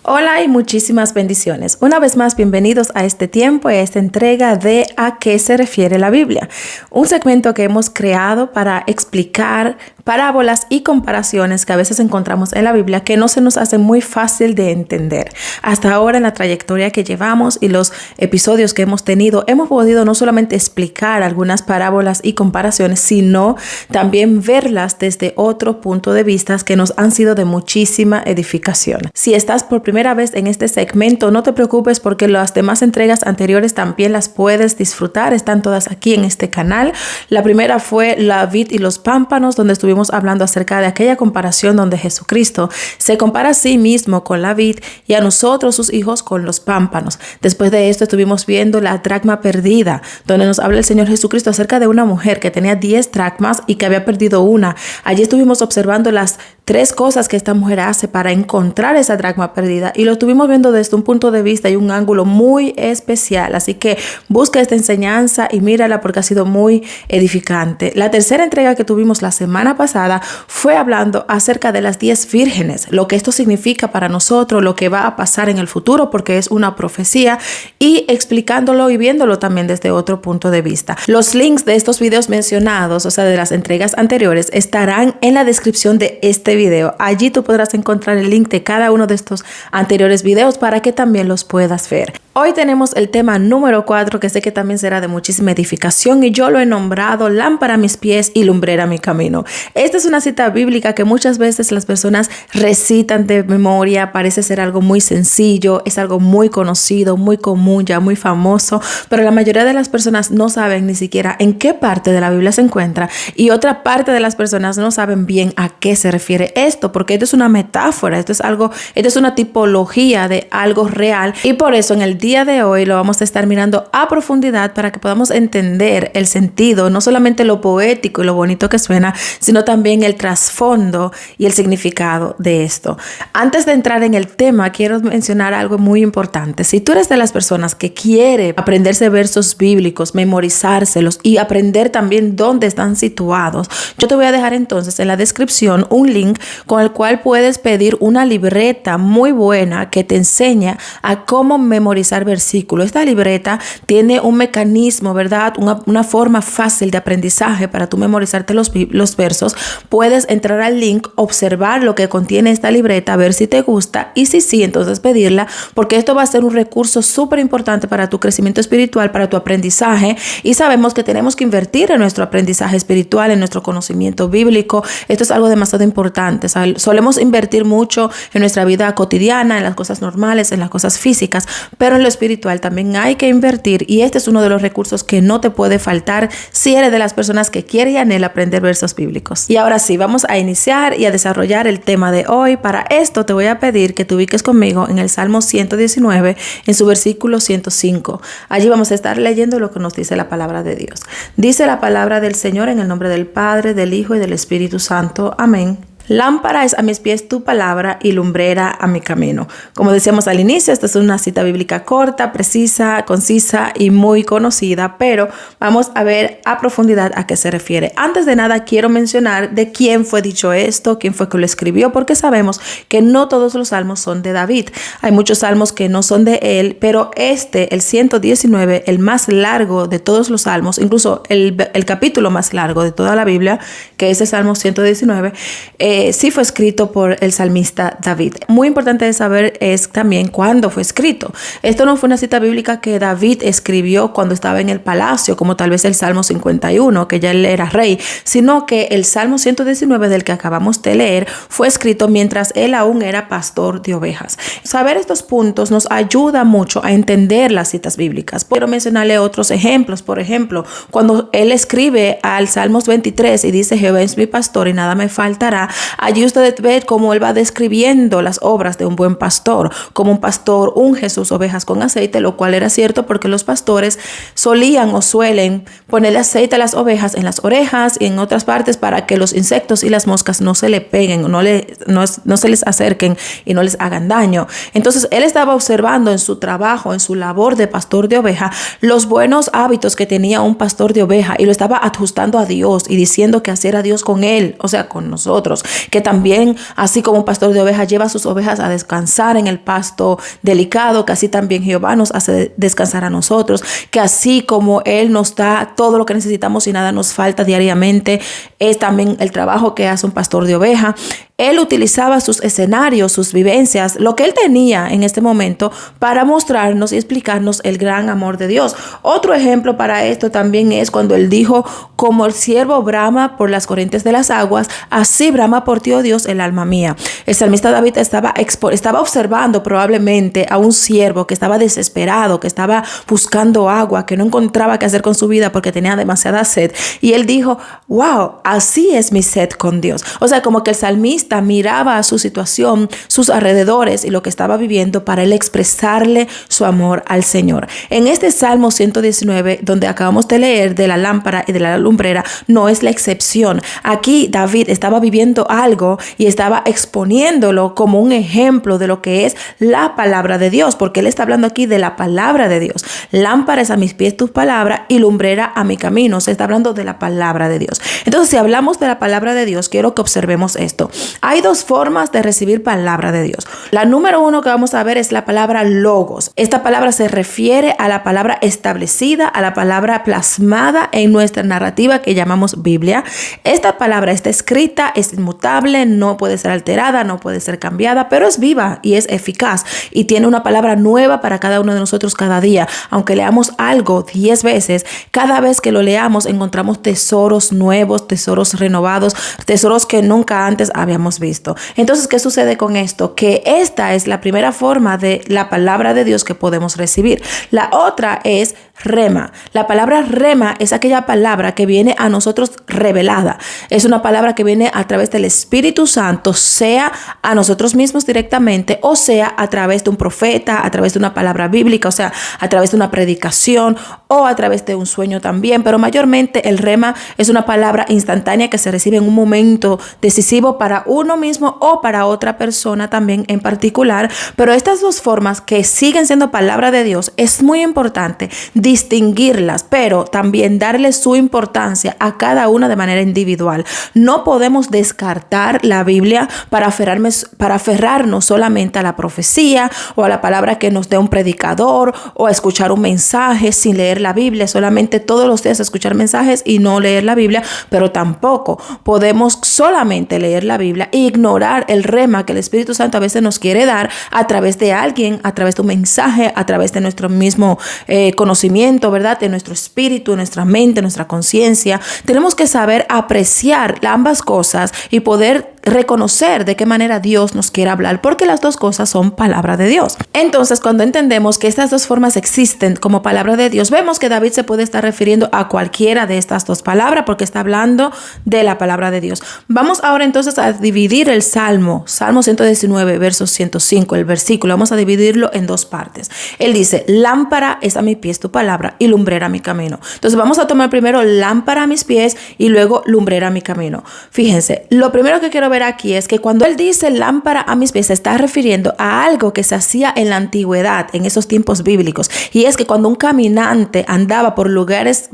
Hola y muchísimas bendiciones. Una vez más, bienvenidos a este tiempo y a esta entrega de ¿A qué se refiere la Biblia? Un segmento que hemos creado para explicar parábolas y comparaciones que a veces encontramos en la Biblia que no se nos hace muy fácil de entender. Hasta ahora, en la trayectoria que llevamos y los episodios que hemos tenido, hemos podido no solamente explicar algunas parábolas y comparaciones, sino también verlas desde otro punto de vista que nos han sido de muchísima edificación. Si estás por primera vez en este segmento, no te preocupes porque las demás entregas anteriores también las puedes disfrutar. Están todas aquí en este canal. La primera fue la vid y los pámpanos, donde estuvimos hablando acerca de aquella comparación donde Jesucristo se compara a sí mismo con la vid y a nosotros, sus hijos, con los pámpanos. Después de esto estuvimos viendo la dracma perdida, donde nos habla el Señor Jesucristo acerca de una mujer que tenía 10 dracmas y que había perdido una. Allí estuvimos observando las 3 cosas que esta mujer hace para encontrar esa dracma perdida y lo estuvimos viendo desde un punto de vista y un ángulo muy especial. Así que busca esta enseñanza y mírala porque ha sido muy edificante. La tercera entrega que tuvimos la semana pasada fue hablando acerca de las 10 vírgenes, lo que esto significa para nosotros, lo que va a pasar en el futuro, porque es una profecía, y explicándolo y viéndolo también desde otro punto de vista. Los links de estos videos mencionados, o sea, de las entregas anteriores, estarán en la descripción de este video. Allí tú podrás encontrar el link de cada uno de estos anteriores videos para que también los puedas ver. Hoy tenemos el tema número 4, que sé que también será de muchísima edificación, y yo lo he nombrado lámpara a mis pies y lumbrera a mi camino. Esta es una cita bíblica que muchas veces las personas recitan de memoria. Parece ser algo muy sencillo, es algo muy conocido, muy común, ya muy famoso, pero la mayoría de las personas no saben ni siquiera en qué parte de la Biblia se encuentra, y otra parte de las personas no saben bien a qué se refiere esto, porque esto es una metáfora, esto es una tipología de algo real, y por eso en el día de hoy lo vamos a estar mirando a profundidad para que podamos entender el sentido, no solamente lo poético y lo bonito que suena, sino también el trasfondo y el significado de esto. Antes de entrar en el tema, quiero mencionar algo muy importante. Si tú eres de las personas que quiere aprenderse versos bíblicos, memorizárselos y aprender también dónde están situados, yo te voy a dejar entonces en la descripción un link con el cual puedes pedir una libreta muy buena que te enseña a cómo memorizar versículos. Esta libreta tiene un mecanismo, ¿verdad? Una forma fácil de aprendizaje para tú memorizarte los versos. Puedes entrar al link, observar lo que contiene esta libreta, ver si te gusta y si sí, entonces pedirla, porque esto va a ser un recurso súper importante para tu crecimiento espiritual, para tu aprendizaje, y sabemos que tenemos que invertir en nuestro aprendizaje espiritual, en nuestro conocimiento bíblico. Esto es algo demasiado importante. Solemos invertir mucho en nuestra vida cotidiana, en las cosas normales, en las cosas físicas, pero en lo espiritual también hay que invertir, y este es uno de los recursos que no te puede faltar si eres de las personas que quiere y anhela aprender versos bíblicos. Y ahora sí, vamos a iniciar y a desarrollar el tema de hoy. Para esto te voy a pedir que te ubiques conmigo en el Salmo 119, en su versículo 105. Allí vamos a estar leyendo lo que nos dice la palabra de Dios. Dice la palabra del Señor en el nombre del Padre, del Hijo y del Espíritu Santo. Amén. Lámpara es a mis pies tu palabra y lumbrera a mi camino. Como decíamos al inicio, esta es una cita bíblica corta, precisa, concisa y muy conocida, pero vamos a ver a profundidad a qué se refiere. Antes de nada, quiero mencionar de quién fue dicho esto, quién fue que lo escribió, porque sabemos que no todos los salmos son de David. Hay muchos salmos que no son de él, pero el 119, el más largo de todos los salmos, incluso el capítulo más largo de toda la Biblia, que es el Salmo 119, sí fue escrito por el salmista David. Muy importante de saber es también cuándo fue escrito. Esto no fue una cita bíblica que David escribió cuando estaba en el palacio, como tal vez el Salmo 51, que ya él era rey, sino que el Salmo 119 del que acabamos de leer fue escrito mientras él aún era pastor de ovejas. Saber estos puntos nos ayuda mucho a entender las citas bíblicas. Quiero mencionarle otros ejemplos. Por ejemplo, cuando él escribe al Salmos 23 y dice: Jehová es mi pastor y nada me faltará, allí ustedes ven cómo él va describiendo las obras de un buen pastor. Como un pastor unge sus ovejas con aceite, lo cual era cierto porque los pastores solían o suelen ponerle aceite a las ovejas en las orejas y en otras partes para que los insectos y las moscas no se le peguen, no se les acerquen y no les hagan daño. Entonces él estaba observando en su trabajo, en su labor de pastor de oveja, los buenos hábitos que tenía un pastor de oveja, y lo estaba ajustando a Dios y diciendo que así era Dios con él, o sea, con nosotros. que también, así como un pastor de ovejas lleva a sus ovejas a descansar en el pasto delicado, que así también Jehová nos hace descansar a nosotros, que así como Él nos da todo lo que necesitamos y nada nos falta diariamente, es también el trabajo que hace un pastor de oveja. Él utilizaba sus escenarios, sus vivencias, lo que él tenía en este momento para mostrarnos y explicarnos el gran amor de Dios. Otro ejemplo para esto también es cuando él dijo: como el ciervo brama por las corrientes de las aguas, así brama por ti, oh Dios, el alma mía. El salmista David estaba observando probablemente a un siervo que estaba desesperado, que estaba buscando agua, que no encontraba qué hacer con su vida porque tenía demasiada sed. Y él dijo: wow, así es mi sed con Dios. O sea, como que el salmista miraba a su situación, sus alrededores y lo que estaba viviendo para él expresarle su amor al Señor. En este Salmo 119, donde acabamos de leer de la lámpara y de la lumbrera, no es la excepción. Aquí David estaba viviendo algo y estaba exponiéndolo como un ejemplo de lo que es la palabra de Dios, porque él está hablando aquí de la palabra de Dios. Lámpara es a mis pies tu palabra y lumbrera a mi camino. Se está hablando de la palabra de Dios. Entonces, si hablamos de la palabra de Dios, quiero que observemos esto. Hay dos formas de recibir palabra de Dios. La número uno que vamos a ver es la palabra logos. Esta palabra se refiere a la palabra establecida, a la palabra plasmada en nuestra narrativa que llamamos Biblia. Esta palabra está escrita, es inmutable, no puede ser alterada, no puede ser cambiada, pero es viva y es eficaz y tiene una palabra nueva para cada uno de nosotros cada día. Aunque leamos algo 10 veces, cada vez que lo leamos encontramos tesoros nuevos, tesoros renovados, tesoros que nunca antes habíamos visto. Entonces, ¿qué sucede con esto? Que esta es la primera forma de la palabra de Dios que podemos recibir. La otra es rema. La palabra rema es aquella palabra que viene a nosotros revelada. Es una palabra que viene a través del Espíritu Santo, sea a nosotros mismos directamente o sea a través de un profeta, a través de una palabra bíblica, o sea, a través de una predicación o a través de un sueño también. Pero mayormente el rema es una palabra instantánea que se recibe en un momento decisivo para uno mismo o para otra persona también en particular. Pero estas dos formas que siguen siendo palabra de Dios, es muy importante distinguirlas, pero también darle su importancia a cada una de manera individual. No podemos descartar la Biblia para aferrarnos solamente a la profecía o a la palabra que nos dé un predicador o a escuchar un mensaje sin leer la Biblia, solamente todos los días escuchar mensajes y no leer la Biblia. Pero tampoco podemos solamente leer la Biblia e ignorar el rema que el Espíritu Santo a veces nos quiere dar a través de alguien, a través de un mensaje, a través de nuestro mismo conocimiento, ¿verdad? De nuestro espíritu, de nuestra mente, nuestra conciencia. Tenemos que saber apreciar ambas cosas y poder reconocer de qué manera Dios nos quiere hablar, porque las dos cosas son palabra de Dios. Entonces, cuando entendemos que estas dos formas existen como palabra de Dios, vemos que David se puede estar refiriendo a cualquiera de estas dos palabras porque está hablando de la palabra de Dios. Vamos ahora entonces a dividir el Salmo 119, verso 105, el versículo. Vamos a dividirlo en dos partes. Él dice: lámpara es a mis pies tu palabra y lumbrera a mi camino. Entonces vamos a tomar primero lámpara a mis pies y luego lumbrera a mi camino. Fíjense, lo primero que quiero ver aquí es que cuando él dice lámpara a mis pies, se está refiriendo a algo que se hacía en la antigüedad, en esos tiempos bíblicos. Y es que cuando un caminante andaba por lugares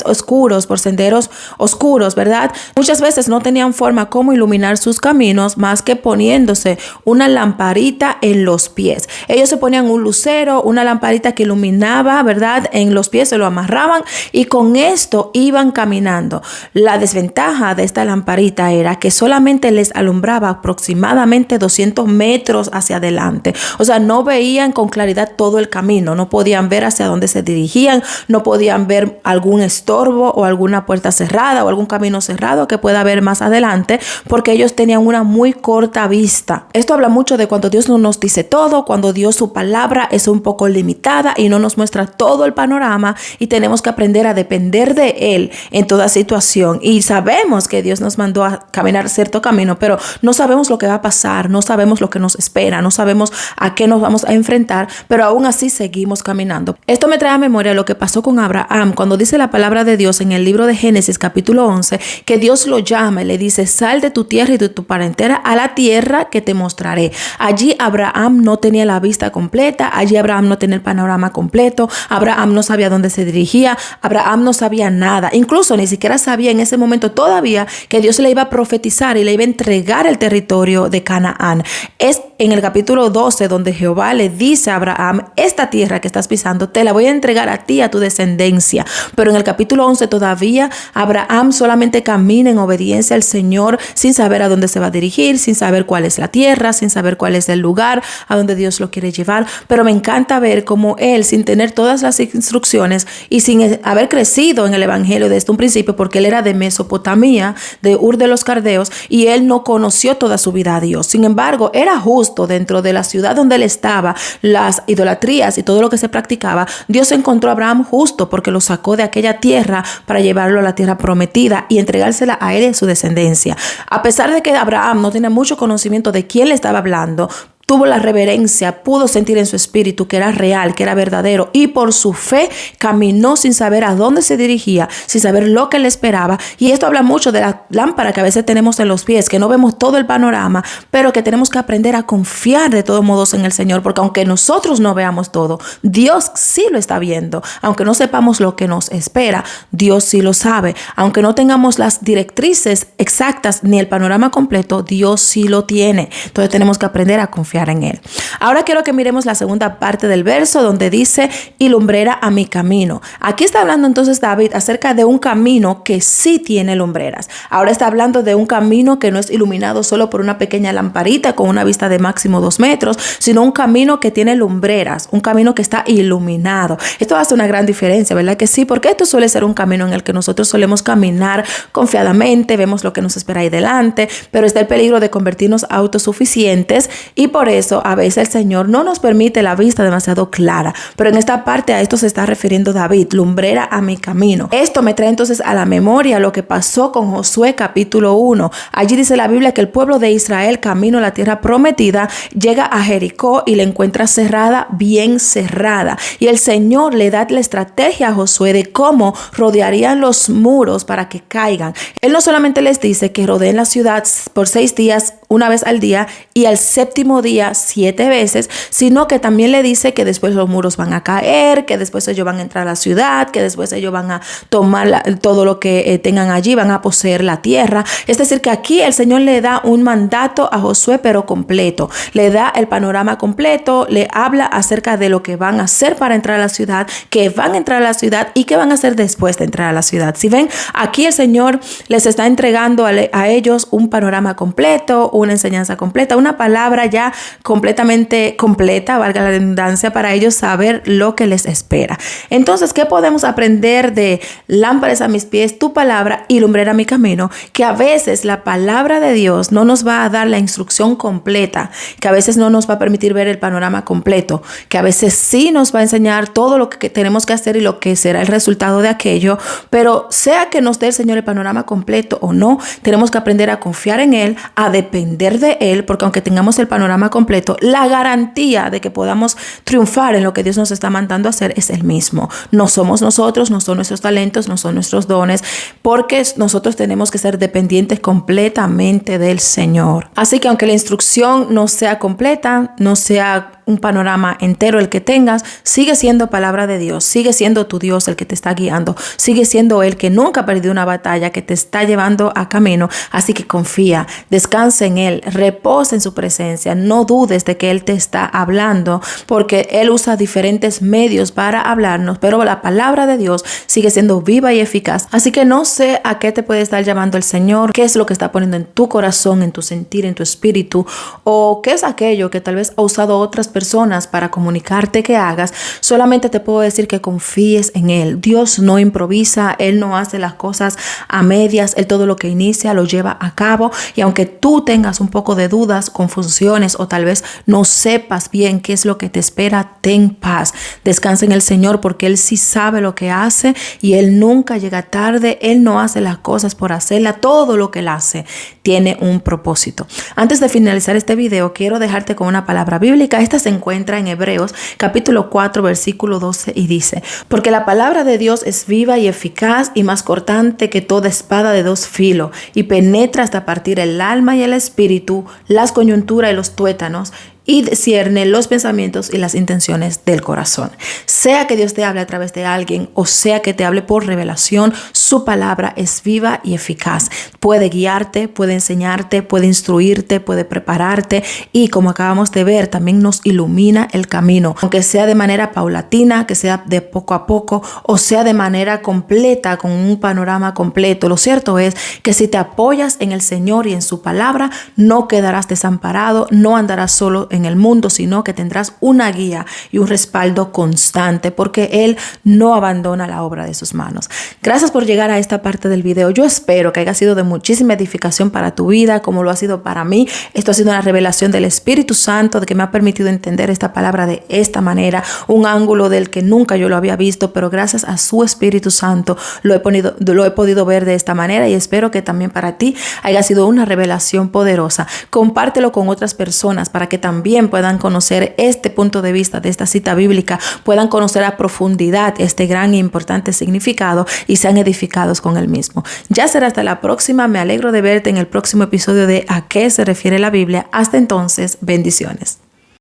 oscuros, por senderos oscuros, ¿verdad? Muchas veces no tenían forma cómo iluminar sus caminos más que poniéndose una lamparita en los pies. Ellos se ponían un lucero, una lamparita que iluminaba, ¿verdad? En los pies se lo amarraban y con esto iban caminando. La desventaja de esta lamparita era que solamente les alumbraba aproximadamente 200 metros hacia adelante. O sea, no veían con claridad todo el camino, no podían ver hacia dónde se dirigían, no podían ver algún estorbo o alguna puerta cerrada o algún camino cerrado que pueda haber más adelante, porque ellos tenían una muy corta vista. Esto habla mucho de cuando Dios no nos dice todo, cuando Dios, su palabra es un poco limitada y no nos muestra todo el panorama, y tenemos que aprender a depender de Él en toda situación. Y sabemos que Dios nos mandó a caminar cierto camino, pero no sabemos lo que va a pasar, no sabemos lo que nos espera, no sabemos a qué nos vamos a enfrentar, pero aún así seguimos caminando. Esto me trae a memoria lo que pasó con Abraham cuando dice la palabra de Dios en el libro de Génesis capítulo 11, que Dios lo llama y le dice: sal de tu tierra y de tu parentela a la tierra que te mostraré. Allí Abraham no tenía la vista completa, allí Abraham no tenía el panorama completo, Abraham no sabía dónde se dirigía, Abraham no sabía nada, incluso ni siquiera sabía en ese momento todavía que Dios le iba a profetizar y le iba a entregar el territorio de Canaán. Es en el capítulo 12 donde Jehová le dice a Abraham: esta tierra que estás pisando te la voy a entregar a ti, a tu descendencia. Pero en el capítulo 11 todavía Abraham solamente camina en obediencia al Señor, sin saber a dónde se va a dirigir, sin saber cuál es la tierra, sin saber cuál es el lugar a donde Dios lo quiere llevar. Pero me encanta ver cómo él, sin tener todas las instrucciones y sin haber crecido en el evangelio desde un principio, porque él era de Mesopotamia, de Ur de los Caldeos, y él no conoció toda su vida a Dios. Sin embargo, era justo dentro de la ciudad donde él estaba, las idolatrías y todo lo que se practicaba. Dios encontró a Abraham justo porque lo sacó de aquella tierra para llevarlo a la tierra prometida y entregársela a él y a su descendencia. A pesar de que Abraham no tenía mucho conocimiento de quién le estaba hablando, tuvo la reverencia, pudo sentir en su espíritu que era real, que era verdadero, y por su fe caminó sin saber a dónde se dirigía, sin saber lo que le esperaba. Y esto habla mucho de la lámpara que a veces tenemos en los pies, que no vemos todo el panorama, pero que tenemos que aprender a confiar de todos modos en el Señor, porque aunque nosotros no veamos todo, Dios sí lo está viendo. Aunque no sepamos lo que nos espera, Dios sí lo sabe. Aunque no tengamos las directrices exactas ni el panorama completo, Dios sí lo tiene. Entonces tenemos que aprender a confiar en él. Ahora quiero que miremos la segunda parte del verso donde dice: y lumbrera a mi camino. Aquí está hablando entonces David acerca de un camino que sí tiene lumbreras. Ahora está hablando de un camino que no es iluminado solo por una pequeña lamparita con una vista de máximo 2 metros, sino un camino que tiene lumbreras, un camino que está iluminado. Esto hace una gran diferencia, ¿verdad que sí? Porque esto suele ser un camino en el que nosotros solemos caminar confiadamente, vemos lo que nos espera ahí delante, pero está el peligro de convertirnos autosuficientes, y por eso a veces el Señor no nos permite la vista demasiado clara. Pero en esta parte a esto se está refiriendo David: lumbrera a mi camino. Esto me trae entonces a la memoria lo que pasó con Josué capítulo 1. Allí dice la Biblia que el pueblo de Israel, camino a la tierra prometida, llega a Jericó y la encuentra cerrada, bien cerrada. Y el Señor le da la estrategia a Josué de cómo rodearían los muros para que caigan. Él no solamente les dice que rodeen la ciudad por 6 días, una vez al día, y al séptimo día 7 veces, sino que también le dice que después los muros van a caer, que después ellos van a entrar a la ciudad, que después ellos van a tomar todo lo que tengan allí, van a poseer la tierra. Es decir, que aquí el Señor le da un mandato a Josué, pero completo. Le da el panorama completo, le habla acerca de lo que van a hacer para entrar a la ciudad, que van a entrar a la ciudad y qué van a hacer después de entrar a la ciudad. Si ven, aquí el Señor les está entregando a ellos un panorama completo, una enseñanza completa, una palabra ya completamente completa, valga la redundancia, para ellos saber lo que les espera. Entonces, ¿qué podemos aprender de lámparas a mis pies, tu palabra, y lumbrera a mi camino? Que a veces la palabra de Dios no nos va a dar la instrucción completa, que a veces no nos va a permitir ver el panorama completo, que a veces sí nos va a enseñar todo lo que tenemos que hacer y lo que será el resultado de aquello, pero sea que nos dé el Señor el panorama completo o no, tenemos que aprender a confiar en Él, a depender de Él, porque aunque tengamos el panorama completo, la garantía de que podamos triunfar en lo que Dios nos está mandando a hacer es el mismo. No somos nosotros, no son nuestros talentos, no son nuestros dones, porque nosotros tenemos que ser dependientes completamente del Señor. Así que aunque la instrucción no sea completa, no sea un panorama entero el que tengas, sigue siendo palabra de Dios, sigue siendo tu Dios el que te está guiando, sigue siendo Él que nunca perdió una batalla, que te está llevando a camino. Así que confía, descansa en Él, reposa en su presencia, no dudes de que Él te está hablando, porque Él usa diferentes medios para hablarnos, pero la palabra de Dios sigue siendo viva y eficaz. Así que no sé a qué te puede estar llamando el Señor, qué es lo que está poniendo en tu corazón, en tu sentir, en tu espíritu, o qué es aquello que tal vez ha usado otras personas para comunicarte que hagas. Solamente te puedo decir que confíes en Él. Dios no improvisa, Él no hace las cosas a medias, Él todo lo que inicia lo lleva a cabo, y aunque tú tengas un poco de dudas, confusiones, o tal vez no sepas bien qué es lo que te espera, ten paz, descansa en el Señor, porque Él sí sabe lo que hace y Él nunca llega tarde. Él no hace las cosas por hacerla, todo lo que Él hace tiene un propósito. Antes de finalizar este video, quiero dejarte con una palabra bíblica. Esta se encuentra en Hebreos capítulo 4 versículo 12 y dice: porque la palabra de Dios es viva y eficaz y más cortante que toda espada de 2 filos, y penetra hasta partir el alma y el espíritu, las coyunturas y los tuétanos, y discierne los pensamientos y las intenciones del corazón. Sea que Dios te hable a través de alguien o sea que te hable por revelación, su palabra es viva y eficaz. Puede guiarte, puede enseñarte, puede instruirte, puede prepararte y, como acabamos de ver, también nos ilumina el camino, aunque sea de manera paulatina, que sea de poco a poco o sea de manera completa, con un panorama completo. Lo cierto es que si te apoyas en el Señor y en su palabra, no quedarás desamparado, no andarás solo en el mundo, sino que tendrás una guía y un respaldo constante, porque Él no abandona la obra de sus manos. Gracias por llegar a esta parte del video. Yo espero que haya sido de muchísima edificación para tu vida, como lo ha sido para mí. Esto ha sido una revelación del Espíritu Santo, de que me ha permitido entender esta palabra de esta manera, un ángulo del que nunca yo lo había visto, pero gracias a su Espíritu Santo lo he podido ver de esta manera, y espero que también para ti haya sido una revelación poderosa. Compártelo con otras personas para que también puedan conocer este punto de vista de esta cita bíblica, puedan conocer a profundidad este gran e importante significado y sean edificados con el mismo. Ya será hasta la próxima. Me alegro de verte en el próximo episodio de ¿A qué se refiere la Biblia? Hasta entonces, bendiciones.